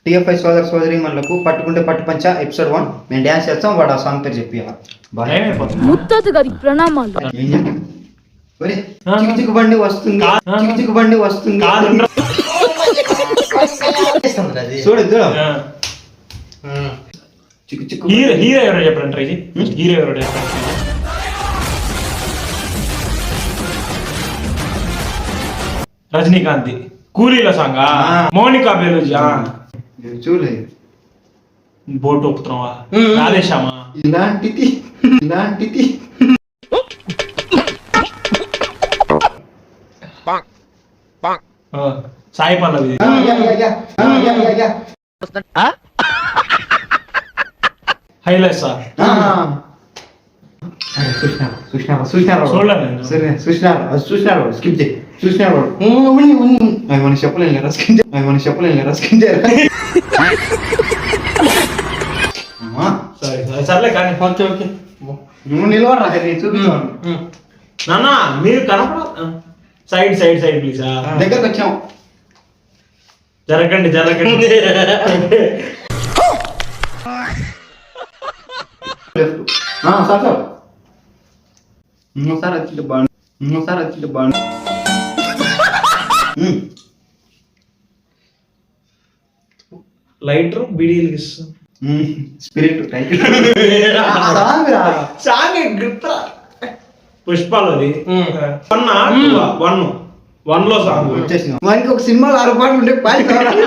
TFI సోదర సోదరి మనలకు పట్టుకుంటే పట్టు పంచ ఎపిసోడ్ 1 మేము డ్యాన్స్ చేస్తాం. వాడు ఆ సాంగ్ పేరు చెప్పి ముత్తాత గారి ప్రణామాలు. ఏం చెప్పి చిక్కు బండి వస్తుంది, చిక్కు బండి వస్తుంది. చూడు చిక్కు హీరో ఎవరు చెప్పండి, హీరో ఎవరు చెప్పండి. రజనీకాంత్ కూలీల సాంగ్, మౌనికా బెలూజీ. చూడలేదు బోటు ఒప్పుతున్నావా, రాధేశ్యామా, ఇలాంటిది సాయి పల్లవి, హైలైట్స్. చూసినారు స్కిప్ చేయి. చూసినారు మనం చెప్పలేం కదా, స్కిప్ చేయరా. సర్లే కానీ ఓకే నువ్వు నిలవరా చూపిస్తాను. నాన్న మీరు కనపడ సైడ్ ప్లీజ్. దగ్గరకు వచ్చాం, జరగండి సార్ వచ్చింటే బాగుంది. లైటర్ బిడీలు స్పిరిట్ పుష్పాలది 1 లో సాంగ్ వచ్చేసి వానికి ఒక సినిమాలో 6 పాటలు ఉండే పాలి కావాలి.